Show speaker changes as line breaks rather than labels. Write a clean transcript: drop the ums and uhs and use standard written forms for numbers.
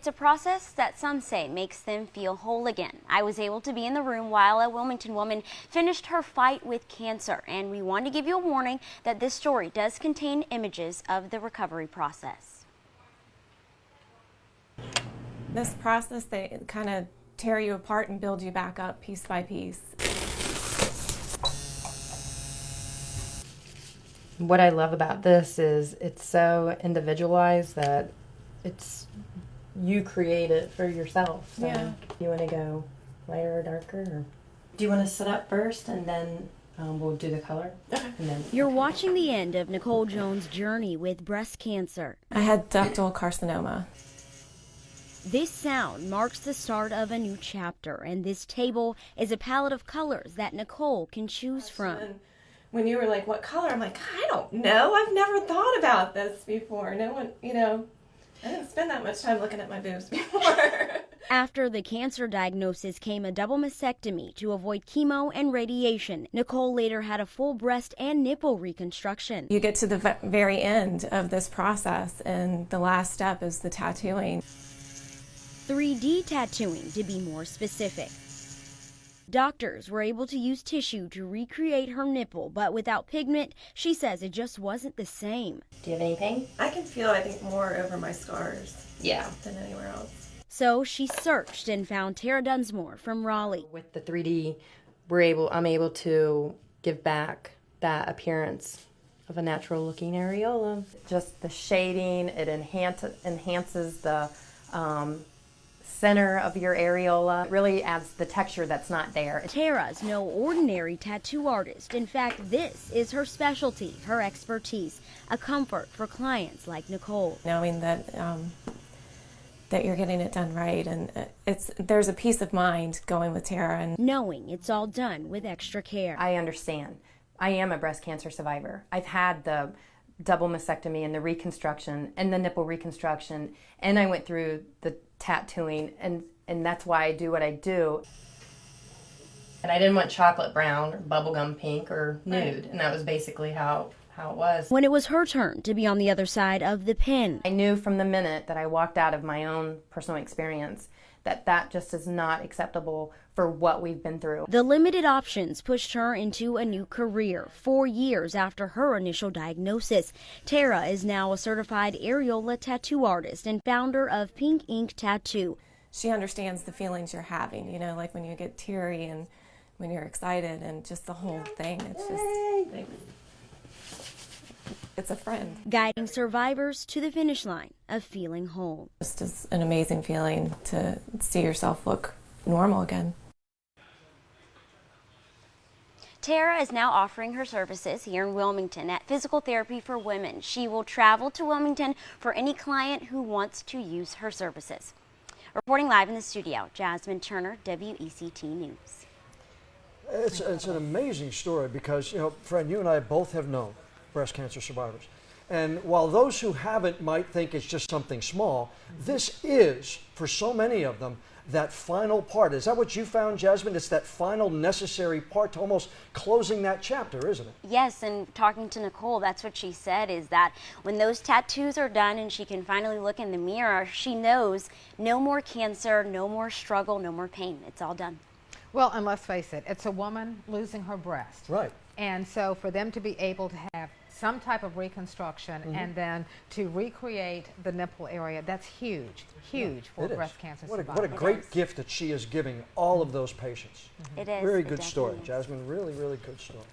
It's a process that some say makes them feel whole again. I was able to be in the room while a Wilmington woman finished her fight with cancer, and we want to give you a warning that this story does contain images of the recovery process.
This process, they kind of tear you apart and build you back up piece by piece.
What I love about this is it's so individualized that you create it for yourself. So
Yeah.
you want to go lighter or darker? Or do you want to sit up first and then we'll do the color?
Okay.
And then
You're watching the end of Nicole Jones' journey with breast cancer.
I had ductal carcinoma.
This sound marks the start of a new chapter, and this table is a palette of colors that Nicole can choose from.
And when you were like, what color? I'm like, I don't know. I've never thought about this before. No one, I didn't spend that much time looking at my boobs before.
After the cancer diagnosis came a double mastectomy to avoid chemo and radiation. Nicole later had a full breast and nipple reconstruction.
You get to the very end of this process, and the last step is the tattooing.
3D tattooing, to be more specific. Doctors were able to use tissue to recreate her nipple, but without pigment, she says it just wasn't the same.
do you have any pain?
I can feel, I think, more over my scars
Yeah.
than anywhere else.
So she searched and found Tara Dunsmore from Raleigh.
With the 3D, I'm able to give back that appearance of a natural looking areola. Just the shading, it enhances the center of your areola. It really adds the texture that's not there.
Tara's no ordinary tattoo artist. In fact, this is her specialty, her expertise, a comfort for clients like Nicole.
Knowing that that you're getting it done right, and there's a peace of mind going with Tara. And
Knowing it's all done with extra care.
I understand. I am a breast cancer survivor. I've had the double mastectomy and the reconstruction and the nipple reconstruction, and I went through the tattooing, and that's why I do what I do. And I didn't want chocolate brown or bubblegum pink or nude, and that was basically how it was.
When it was her turn to be on the other side of the pen,
I knew from the minute that I walked out of my own personal experience that just is not acceptable for what we've been through.
the limited options pushed her into a new career. 4 years after her initial diagnosis, Tara is now a certified areola tattoo artist and founder of Pink Ink Tattoo.
she understands the feelings you're having, like when you get teary and when you're excited and just the whole thing. It's just, it's a friend.
Guiding survivors to the finish line of feeling whole.
Just is an amazing feeling to see yourself look normal again.
Tara is now offering her services here in Wilmington at Physical Therapy for Women. She will travel to Wilmington for any client who wants to use her services. Reporting live in the studio, Jasmine Turner, WECT News.
It's an amazing story because, friend, you and I both have known breast cancer survivors. And while those who haven't might think it's just something small, this is, for so many of them, that final part. Is that what you found, Jasmine? It's that final necessary part to almost closing that chapter, isn't it?
Yes, and talking to Nicole, that's what she said, is that when those tattoos are done and she can finally look in the mirror, she knows no more cancer, no more struggle, no more pain. It's all done.
Well, and let's face it, it's a woman losing her breast.
Right.
And so for them to be able to have some type of reconstruction and then to recreate the nipple area, that's huge for
It is.
breast cancer
What
survivors.
a great gift that she is giving all of those patients.
It is.
Very
It
good story,
definitely is.
Jasmine. Really, really good story.